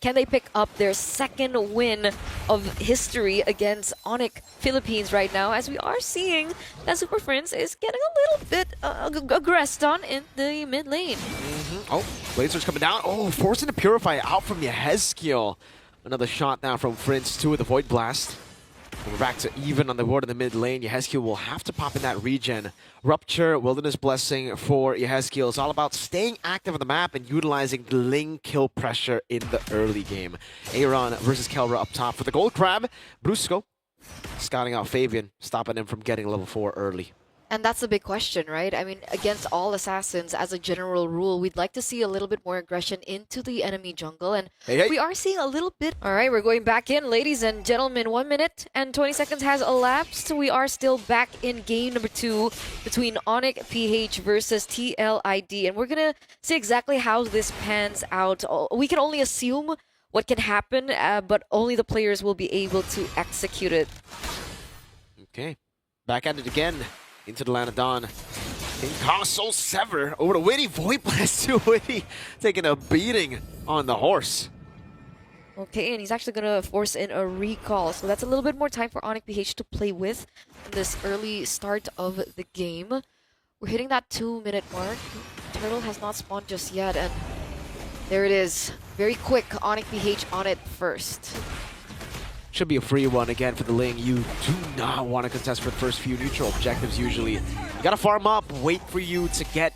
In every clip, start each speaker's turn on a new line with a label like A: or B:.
A: Can they pick up their second win of history against ONIC Philippines right now, as we are seeing that Super Friends is getting a little bit aggressed on in the mid lane.
B: Oh, Blade Surge coming down. Oh, forcing the Purify out from Yehezkiel. Another shot now from Prince 2 with the Void Blast. And we're back to even on the board in the mid lane. Yehezkiel will have to pop in that regen. Rupture, Wilderness Blessing for Yehezkiel. It's all about staying active on the map and utilizing the lane kill pressure in the early game. Aaron versus Kelra up top for the Gold Crab. Brusco scouting out Fabian, stopping him from getting level 4 early.
A: And that's the big question, right? I mean, against all assassins, as a general rule, we'd like to see a little bit more aggression into the enemy jungle. And we are seeing a little bit. All right, we're going back in, ladies and gentlemen. 1 minute and 20 seconds has elapsed. We are still back in game number 2 between ONIC PH versus TLID. And we're going to see exactly how this pans out. We can only assume what can happen, but only the players will be able to execute it.
B: Okay, back at it again. Into the land of Dawn. Soul Sever over to Witty. Void Blast to Witty. Taking a beating on the horse.
A: Okay, and he's actually going to force in a recall. So that's a little bit more time for ONIC PH to play with in this early start of the game. We're hitting that 2-minute mark. Turtle has not spawned just yet. And there it is. Very quick. ONIC PH on it first.
B: Should be a free one again for the Ling. You do not want to contest for the first few neutral objectives usually. You gotta farm up, wait for you to get...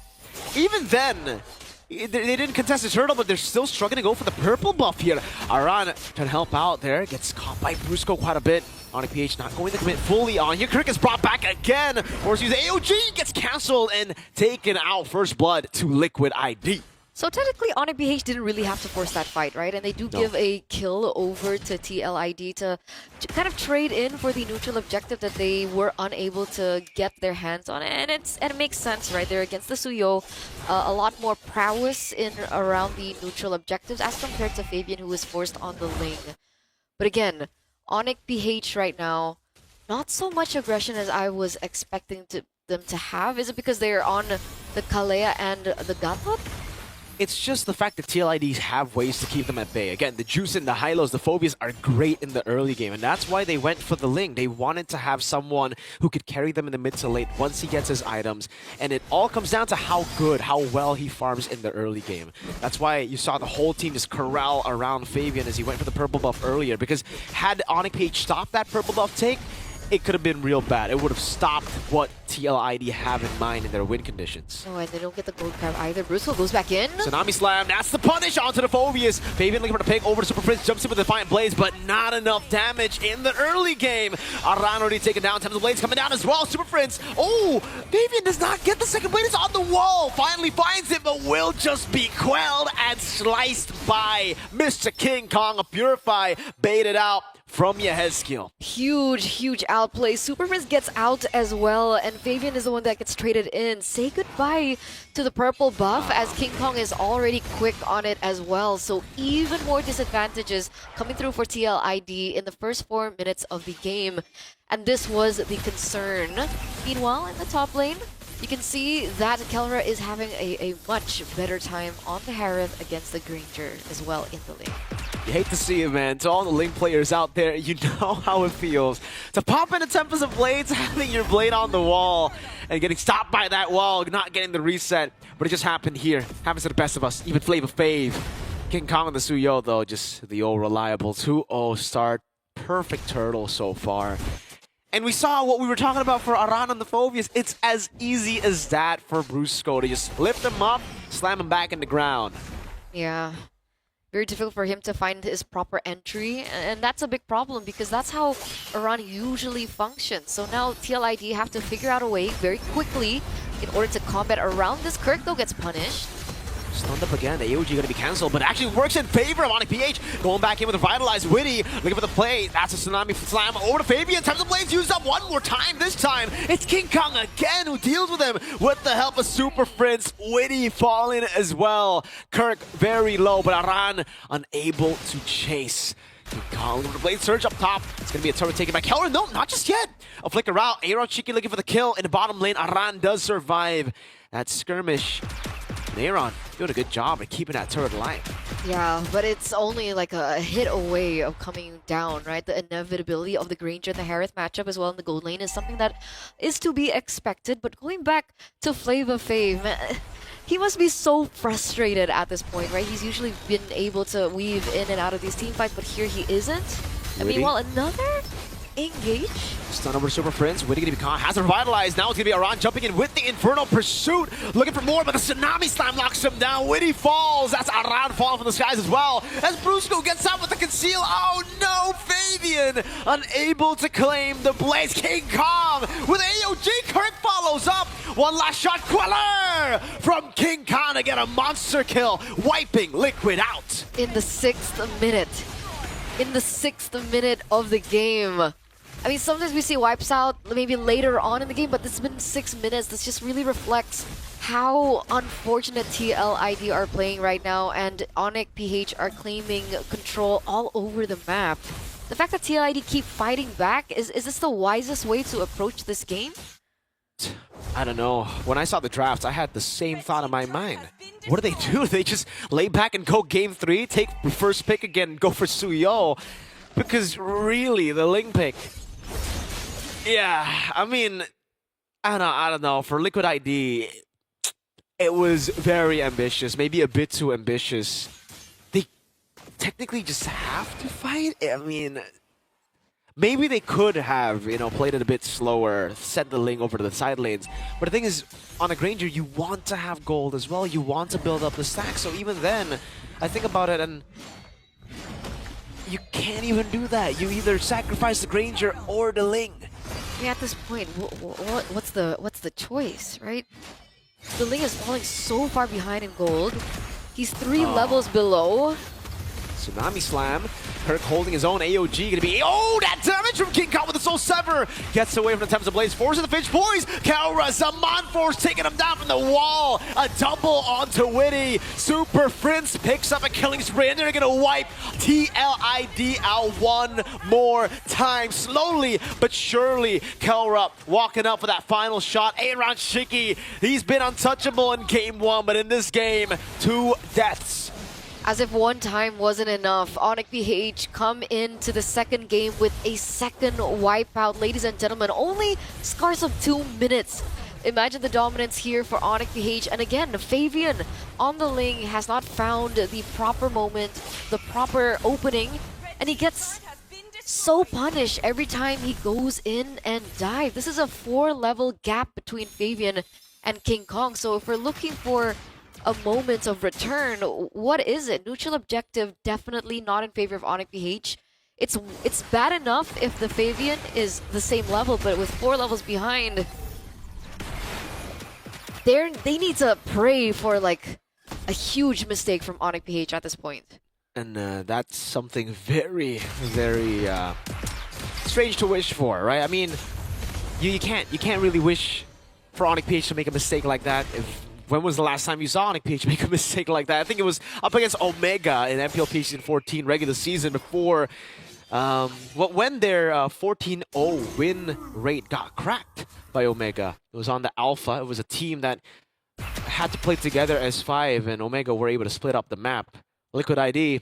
B: Even then, they didn't contest the turtle, but they're still struggling to go for the purple buff here. Aran trying to help out there, gets caught by Brusco quite a bit. ONIC PH not going to commit fully on here. Crick is brought back again. Or use AOG, gets cancelled and taken out. First blood to Liquid ID.
A: So technically, ONIC PH didn't really have to force that fight, right? And they do give a kill over to TLID to kind of trade in for the neutral objective that they were unable to get their hands on. And it makes sense, right? They're against the Suyo. A lot more prowess in around the neutral objectives as compared to Fabian, who was forced on the Ling. But again, ONIC PH right now, not so much aggression as I was expecting them to have. Is it because they're on the Kalea and the Gatot?
B: It's just the fact that TLIDs have ways to keep them at bay. Again, the Juice and the Hylos, the Phobias are great in the early game, and that's why they went for the Ling. They wanted to have someone who could carry them in the mid to late once he gets his items, and it all comes down to how good, how well he farms in the early game. That's why you saw the whole team just corral around Fabian as he went for the purple buff earlier, because had ONIC PH stopped that purple buff take, it could have been real bad. It would have stopped what TLID have in mind in their win conditions.
A: Oh, and they don't get the gold crab either. Brusco goes back in.
B: Tsunami Slam, that's the punish onto the Phobias. Fabian looking for the pick over to Super Prince, jumps in with the Defiant Blaze, but not enough damage in the early game. Aran already taken down, Thames of Blades coming down as well. Super Prince, oh, Fabian does not get the second blade, it's on the wall. Finally finds it, but will just be quelled and sliced by Mr. King Kong. A Purify baited out from Yehezkiel.
A: Huge outplay. Super Prince gets out as well, and Fabian is the one that gets traded in. Say goodbye to the purple buff, as King Kong is already quick on it as well. So even more disadvantages coming through for TLID in the first 4 minutes of the game. And this was the concern. Meanwhile, in the top lane, you can see that Kelra is having a much better time on the Harith against the Granger as well in the lane.
B: You hate to see it, man. To all the Link players out there, you know how it feels to pop into Tempest of Blades, having your blade on the wall, and getting stopped by that wall, not getting the reset. But it just happened here. Happens to the best of us, even Flavor Fave. King Kong and the Suyo, though, just the old reliable 2-0 start. Perfect turtle so far. And we saw what we were talking about for Aran and the Phobias. It's as easy as that for Brusco to just lift him up, slam him back in the ground.
A: Yeah. Very difficult for him to find his proper entry, and that's a big problem because that's how Aran usually functions. So now TLID have to figure out a way very quickly in order to combat around this. Kirk, though, gets punished.
B: Stunned up again, the AOG going to be cancelled, but actually works in favor of ONIC PH. Going back in with a Revitalized Witty, looking for the play. That's a Tsunami Slam over to Fabian. Times the Blades used up one more time. This time, it's King Kong again who deals with him with the help of Super Prince. Witty falling as well. Kirk very low, but Aran unable to chase. King Kong looking for the Blade Surge up top. It's going to be a turret taken by Kelra. No, not just yet. A flicker out. Aaron Cheeky looking for the kill in the bottom lane. Aran does survive that skirmish. And Aaron doing a good job at keeping that turret alive.
A: Yeah, but it's only like a hit away of coming down, right? The inevitability of the Granger and the Harith matchup as well in the gold lane is something that is to be expected. But going back to Flava Fave, man, he must be so frustrated at this point, right? He's usually been able to weave in and out of these team fights, but here he isn't. I mean, well, another engage.
B: Stun over Super Prince. Witty gonna be caught. Has it revitalized. Now it's gonna be Aran jumping in with the Infernal Pursuit. Looking for more, but the Tsunami Slam locks him down. Witty falls. That's Aran falling from the skies as well. As Brusco gets out with the conceal. Oh no, Fabian unable to claim the Blaze. King Kong with AOG. Kirk follows up. One last shot. Queller from King Kong to get a monster kill. Wiping Liquid out.
A: In the 6th minute. In the 6th minute of the game. I mean, sometimes we see wipes out maybe later on in the game, but it's been 6 minutes. This just really reflects how unfortunate TLID are playing right now, and ONIC PH are claiming control all over the map. The fact that TLID keep fighting back, is this the wisest way to approach this game?
B: I don't know. When I saw the drafts, I had the same thought in my mind. What do? They just lay back and go game 3, take the first pick again, and go for Suyo. Because really, the Ling pick... Yeah, I mean, I don't know. For Liquid ID, it was very ambitious, maybe a bit too ambitious. They technically just have to fight. I mean, maybe they could have, you know, played it a bit slower, sent the Ling over to the side lanes. But the thing is, on a Granger, you want to have gold as well. You want to build up the stack. So even then, I think about it and you can't even do that. You either sacrifice the Granger or the Ling.
A: Yeah, at this point, what's the choice, right? The Ling is falling so far behind in gold. He's 3 levels below.
B: Tsunami Slam. Kirk holding his own. AOG gonna be... Oh, that damage from King Kong with the Soul Sever. Gets away from the Thames of Blaze. Forces the Finch Poise. Kalra, Zaman Force taking him down from the wall. A double onto Witty. Super Prince picks up a killing spree, and they're gonna wipe TLID out one more time. Slowly but surely, Kalra walking up for that final shot. Aaron Shiki, he's been untouchable in game 1, but in this game, 2 deaths.
A: As if one time wasn't enough, ONIC PH come into the 2nd game with a 2nd wipeout. Ladies and gentlemen, only scars of 2 minutes. Imagine the dominance here for ONIC PH. And again, Fabian on the Ling has not found the proper moment, the proper opening, and he gets so punished every time he goes in and dives. This is a 4-level gap between Fabian and King Kong. So if we're looking for a moment of return, what is it? Neutral objective definitely not in favor of ONIC PH. It's bad enough if the Fabian is the same level, but with 4 levels behind, they need to pray for like a huge mistake from ONIC PH at this point.
B: And that's something very, very strange to wish for, right? I mean, you can't really wish for ONIC PH to make a mistake like that. When was the last time you saw ONIC PH make a mistake like that? I think it was up against Omega in MPL Season 14 regular season before when their 14-0 win rate got cracked by Omega. It was on the Alpha. It was a team that had to play together as 5, and Omega were able to split up the map. Liquid ID,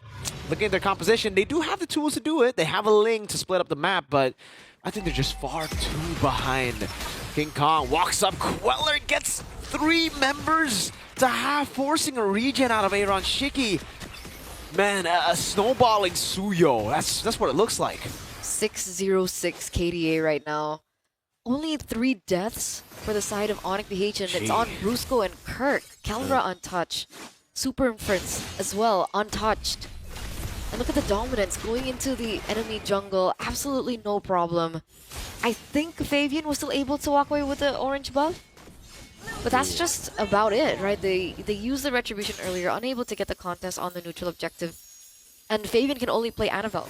B: looking at their composition, they do have the tools to do it. They have a Ling to split up the map, but I think they're just far too behind. King Kong walks up, Queller gets 3 members to half, forcing a regen out of Aaron Shiki. Man, a snowballing Suyo. That's what it looks like.
A: 606 KDA right now. Only 3 deaths for the side of ONIC PH, and it's on Brusco and Kirk. Kalra untouched. Super Prince as well, untouched. And look at the dominance going into the enemy jungle. Absolutely no problem. I think Fabian was still able to walk away with the orange buff. But that's just about it, right? They used the Retribution earlier, unable to get the contest on the neutral objective. And Fabian can only play Annabelle.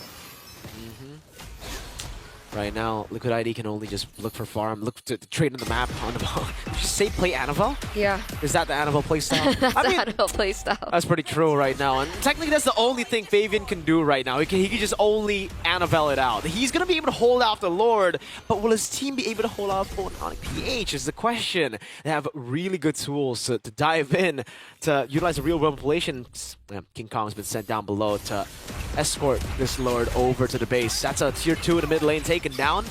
B: Right now, Liquid ID can only just look for farm, look to trade on the map. On the ball. Did you say play Annabelle?
A: Yeah.
B: Is that the Annabelle playstyle?
A: That's the Annabelle playstyle.
B: That's pretty true right now. And technically, that's the only thing Fabian can do right now. He can just only Annabelle it out. He's going to be able to hold out the Lord, but will his team be able to hold out for ONIC PH is the question. They have really good tools to dive in, to utilize the real-world manipulation. King Kong's been sent down below to escort this Lord over to the base. That's a tier 2 in the mid lane taken down.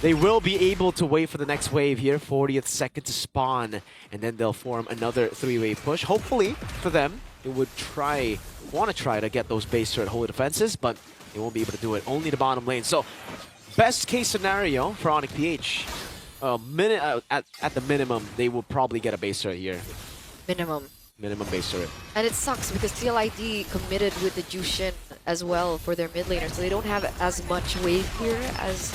B: They will be able to wait for the next wave here, 40th second to spawn, and then they'll form another 3-wave push. Hopefully, for them, they would want to try to get those base turret holy defenses, but they won't be able to do it. Only the bottom lane. So, best case scenario for ONIC PH, at the minimum, they will probably get a base turret here. Minimum base turret.
A: And it sucks because TLID committed with the Jushin as well for their mid laner, so they don't have as much wave here as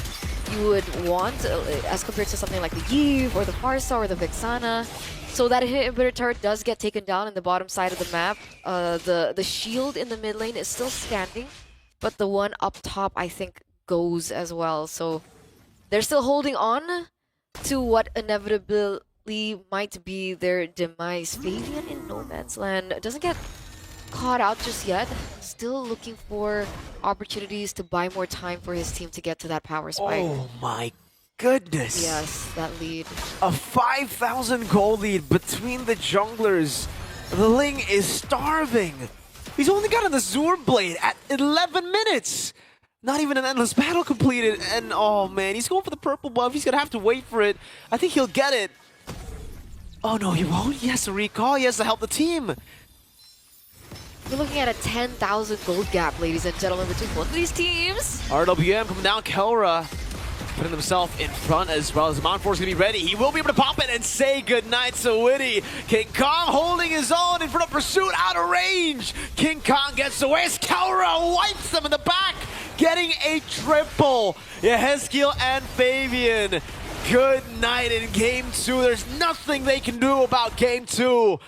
A: you would want as compared to something like the Yve or the Farsa or the Vexana. So that hit inhibitor turret does get taken down in the bottom side of the map. The shield in the mid lane is still standing, but the one up top I think goes as well. So they're still holding on to what inevitably might be their demise. Fabian in no man's land doesn't get caught out just yet. Still looking for opportunities to buy more time for his team to get to that power spike.
B: Oh my goodness.
A: Yes, that lead.
B: A 5,000 gold lead between the junglers. The Ling is starving. He's only got an Azure Blade at 11 minutes. Not even an endless battle completed. And oh man, he's going for the purple buff. He's going to have to wait for it. I think he'll get it. Oh no, he won't. He has to recall. He has to help the team.
A: We're looking at a 10,000 gold gap, ladies and gentlemen, between both of these teams.
B: RWM coming down. Kelra putting himself in front as well as Mount 4 is going to be ready. He will be able to pop it and say goodnight to Witty. King Kong holding his own in front of Pursuit out of range. King Kong gets away as Kelra wipes them in the back, getting a triple. Yehezkiel and Fabian. Good night in Game 2. There's nothing they can do about Game 2.